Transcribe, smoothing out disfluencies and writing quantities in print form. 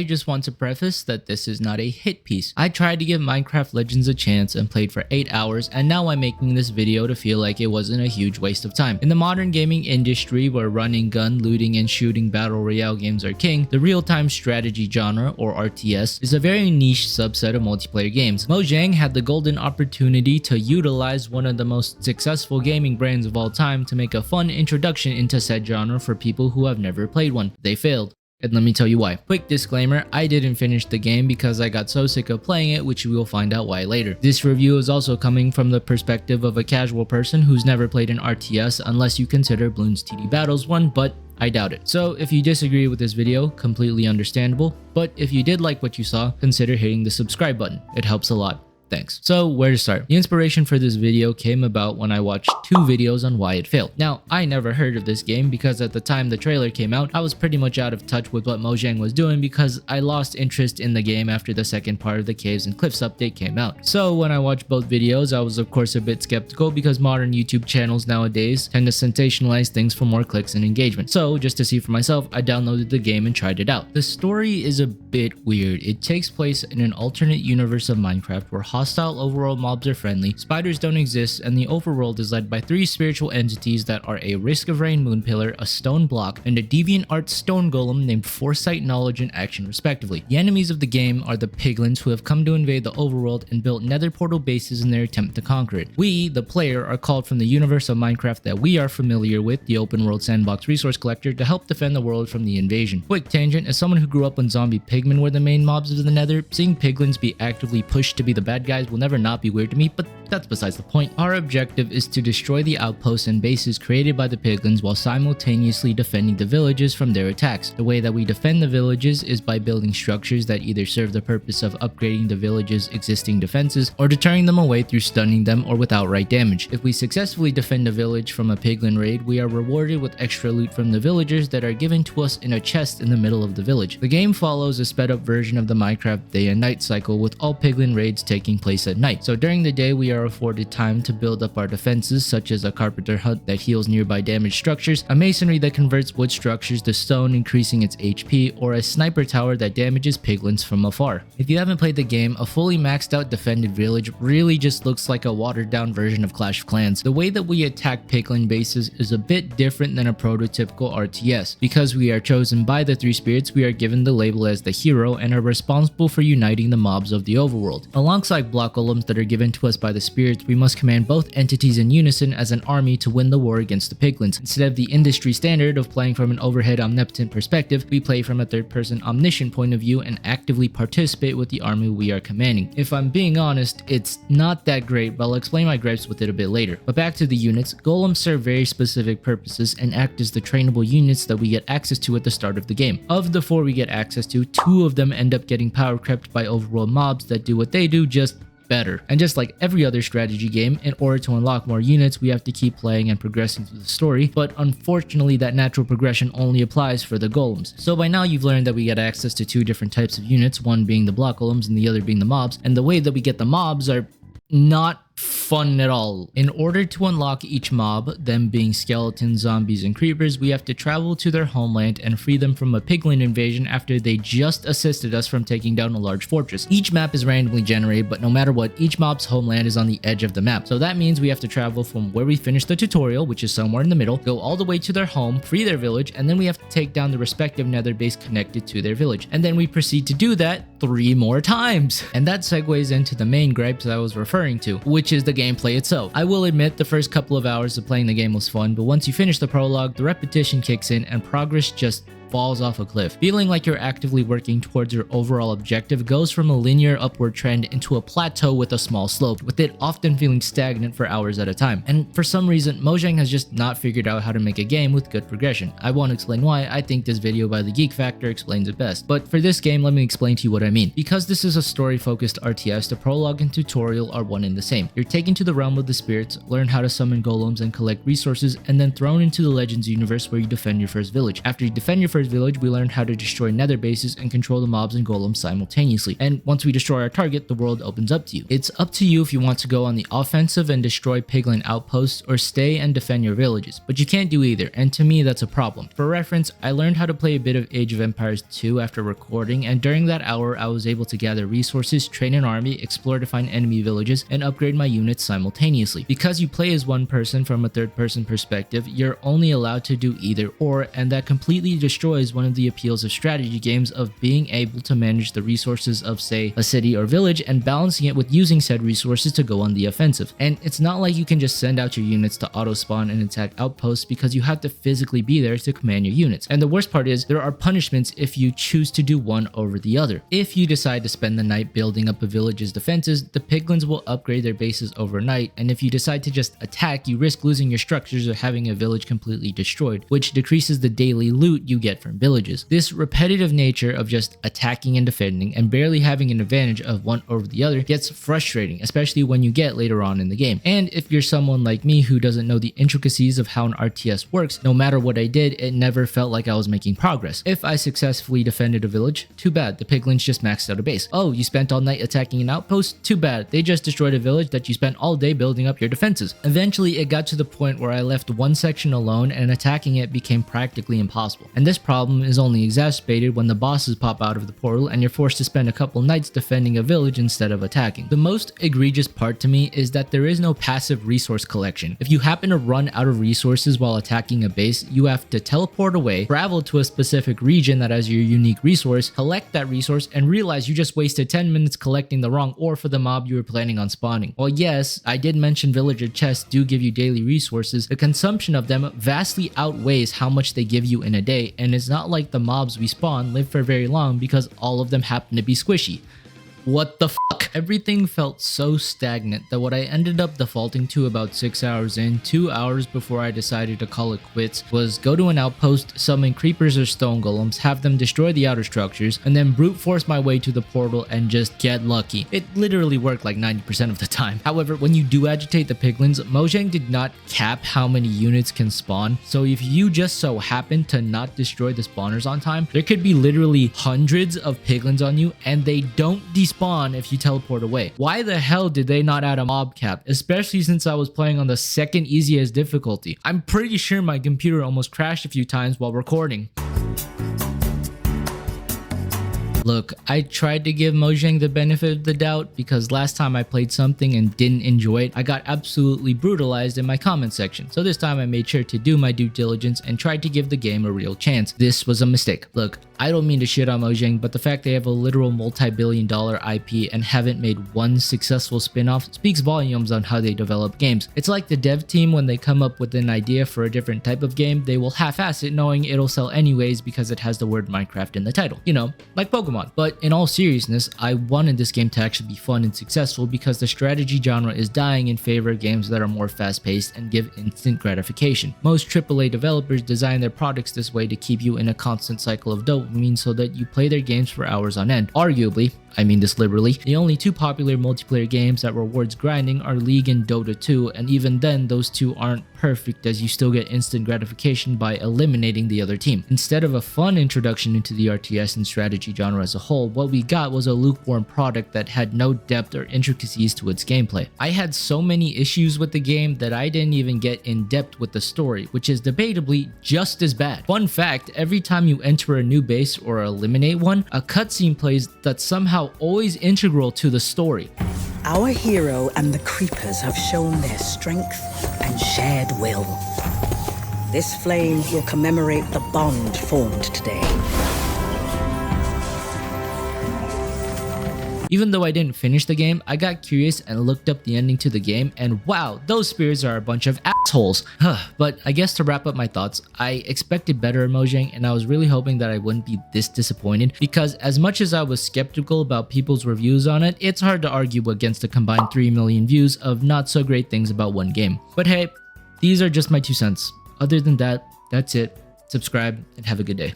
I just want to preface that this is not a hit piece. I tried to give Minecraft Legends a chance and played for 8 hours, and now I'm making this video to feel like it wasn't a huge waste of time. In the modern gaming industry where running, gun, looting, and shooting battle royale games are king, the real-time strategy genre, or RTS, is a very niche subset of multiplayer games. Mojang had the golden opportunity to utilize one of the most successful gaming brands of all time to make a fun introduction into said genre for people who have never played one. They failed. And let me tell you why. Quick disclaimer, I didn't finish the game because I got so sick of playing it, which we will find out why later. This review is also coming from the perspective of a casual person who's never played an RTS unless you consider Bloons TD Battles one, but I doubt it. So if you disagree with this video, completely understandable, but if you did like what you saw, consider hitting the subscribe button. It helps a lot. Thanks. So where to start? The inspiration for this video came about when I watched 2 videos on why it failed. Now, I never heard of this game because at the time the trailer came out, I was pretty much out of touch with what Mojang was doing because I lost interest in the game after the second part of the Caves and Cliffs update came out. So when I watched both videos, I was of course a bit skeptical because modern YouTube channels nowadays tend to sensationalize things for more clicks and engagement. So just to see for myself, I downloaded the game and tried it out. The story is a bit weird. It takes place in an alternate universe of Minecraft where hostile overworld mobs are friendly, spiders don't exist, and the overworld is led by 3 spiritual entities that are a Risk of Rain moon pillar, a stone block, and a deviant art stone golem named Foresight, Knowledge, and Action respectively. The enemies of the game are the piglins who have come to invade the overworld and built nether portal bases in their attempt to conquer it. We, the player, are called from the universe of Minecraft that we are familiar with, the open world sandbox resource collector, to help defend the world from the invasion. Quick tangent, as someone who grew up when zombie pigmen were the main mobs of the nether, seeing piglins be actively pushed to be the bad guys will never not be weird to me, but that's besides the point. Our objective is to destroy the outposts and bases created by the piglins while simultaneously defending the villages from their attacks. The way that we defend the villages is by building structures that either serve the purpose of upgrading the village's existing defenses or deterring them away through stunning them or with outright damage. If we successfully defend a village from a piglin raid, we are rewarded with extra loot from the villagers that are given to us in a chest in the middle of the village. The game follows a sped up version of the Minecraft day and night cycle, with all piglin raids taking place at night. So during the day, we are afforded time to build up our defenses, such as a carpenter hut that heals nearby damaged structures, a masonry that converts wood structures to stone, increasing its HP, or a sniper tower that damages piglins from afar. If you haven't played the game, a fully maxed out defended village really just looks like a watered down version of Clash of Clans. The way that we attack piglin bases is a bit different than a prototypical RTS. Because we are chosen by the 3 spirits, we are given the label as the hero and are responsible for uniting the mobs of the overworld. Alongside block golems that are given to us by the spirits, we must command both entities in unison as an army to win the war against the piglins. Instead of the industry standard of playing from an overhead omnipotent perspective, we play from a third-person omniscient point of view and actively participate with the army we are commanding. If I'm being honest, it's not that great, but I'll explain my gripes with it a bit later. But back to the units, golems serve very specific purposes and act as the trainable units that we get access to at the start of the game. Of the 4 we get access to, 2 of them end up getting power crept by overworld mobs that do what they do, just better. And just like every other strategy game, in order to unlock more units, we have to keep playing and progressing through the story, but unfortunately that natural progression only applies for the golems. So by now you've learned that we get access to 2 different types of units, one being the block golems and the other being the mobs, and the way that we get the mobs are not fun at all. In order to unlock each mob, them being skeletons, zombies, and creepers, we have to travel to their homeland and free them from a piglin invasion after they just assisted us from taking down a large fortress. Each map is randomly generated, but no matter what, each mob's homeland is on the edge of the map. So that means we have to travel from where we finished the tutorial, which is somewhere in the middle, go all the way to their home, free their village, and then we have to take down the respective nether base connected to their village. And then we proceed to do that 3 more times. And that segues into the main gripes I was referring to, which is the gameplay itself. I will admit the first couple of hours of playing the game was fun, but once you finish the prologue, the repetition kicks in and progress just falls off a cliff. Feeling like you're actively working towards your overall objective goes from a linear upward trend into a plateau with a small slope, with it often feeling stagnant for hours at a time. And for some reason, Mojang has just not figured out how to make a game with good progression. I won't explain why. I think this video by The Geek Factor explains it best. But for this game, let me explain to you what I mean. Because this is a story-focused RTS, the prologue and tutorial are one and the same. You're taken to the realm of the spirits, learn how to summon golems and collect resources, and then thrown into the Legends universe where you defend your first village. After you defend your first first village, we learned how to destroy nether bases and control the mobs and golems simultaneously. And once we destroy our target, the world opens up to you. It's up to you if you want to go on the offensive and destroy piglin outposts or stay and defend your villages, but you can't do either, and to me that's a problem. For reference, I learned how to play a bit of Age of Empires 2 after recording, and during that hour I was able to gather resources, train an army, explore to find enemy villages, and upgrade my units simultaneously. Because you play as one person from a third person perspective, you're only allowed to do either or, and that completely destroys one of the appeals of strategy games of being able to manage the resources of, say, a city or village and balancing it with using said resources to go on the offensive. And it's not like you can just send out your units to auto spawn and attack outposts, because you have to physically be there to command your units. And the worst part is there are punishments if you choose to do one over the other. If you decide to spend the night building up a village's defenses, the piglins will upgrade their bases overnight, and if you decide to just attack, you risk losing your structures or having a village completely destroyed, which decreases the daily loot you get from villages. This repetitive nature of just attacking and defending and barely having an advantage of one over the other gets frustrating, especially when you get later on in the game. And if you're someone like me who doesn't know the intricacies of how an RTS works, no matter what I did, it never felt like I was making progress. If I successfully defended a village, too bad, the piglins just maxed out a base. Oh, you spent all night attacking an outpost? Too bad, they just destroyed a village that you spent all day building up your defenses. Eventually, it got to the point where I left one section alone and attacking it became practically impossible. And this problem is only exacerbated when the bosses pop out of the portal and you're forced to spend a couple nights defending a village instead of attacking. The most egregious part to me is that there is no passive resource collection. If you happen to run out of resources while attacking a base, you have to teleport away, travel to a specific region that has your unique resource, collect that resource, and realize you just wasted 10 minutes collecting the wrong ore for the mob you were planning on spawning. Well, yes, I did mention villager chests do give you daily resources. The consumption of them vastly outweighs how much they give you in a day, and it's not like the mobs we spawn live for very long because all of them happen to be squishy. What the fuck? Everything felt so stagnant that what I ended up defaulting to about 6 hours in, 2 hours before I decided to call it quits, was go to an outpost, summon creepers or stone golems, have them destroy the outer structures, and then brute force my way to the portal and just get lucky. It literally worked like 90% of the time. However, when you do agitate the piglins, Mojang did not cap how many units can spawn, so if you just so happen to not destroy the spawners on time, there could be literally hundreds of piglins on you and they don't despawn if you teleport away. Why the hell did they not add a mob cap, especially since I was playing on the second easiest difficulty? I'm pretty sure my computer almost crashed a few times while recording. Look, I tried to give Mojang the benefit of the doubt because last time I played something and didn't enjoy it, I got absolutely brutalized in my comment section. So this time I made sure to do my due diligence and tried to give the game a real chance. This was a mistake. Look, I don't mean to shit on Mojang, but the fact they have a literal multi-billion-dollar IP and haven't made one successful spin-off speaks volumes on how they develop games. It's like the dev team when they come up with an idea for a different type of game, they will half-ass it knowing it'll sell anyways because it has the word Minecraft in the title. You know, like Pokemon. But in all seriousness, I wanted this game to actually be fun and successful because the strategy genre is dying in favor of games that are more fast-paced and give instant gratification. Most AAA developers design their products this way to keep you in a constant cycle of dopamine so that you play their games for hours on end. Arguably, I mean this liberally, the only two popular multiplayer games that rewards grinding are League and Dota 2, and even then those two aren't perfect as you still get instant gratification by eliminating the other team. Instead of a fun introduction into the RTS and strategy genre as a whole, what we got was a lukewarm product that had no depth or intricacies to its gameplay. I had so many issues with the game that I didn't even get in depth with the story, which is debatably just as bad. Fun fact, every time you enter a new base or eliminate one, a cutscene plays that's somehow always integral to the story. Our hero and the creepers have shown their strength and shared will. This flame will commemorate the bond formed today. Even though I didn't finish the game, I got curious and looked up the ending to the game, and wow, those spirits are a bunch of assholes. But I guess to wrap up my thoughts, I expected better of Mojang, and I was really hoping that I wouldn't be this disappointed, because as much as I was skeptical about people's reviews on it, it's hard to argue against a combined 3 million views of not so great things about one game. But hey, these are just my 2 cents. Other than that, that's it. Subscribe and have a good day.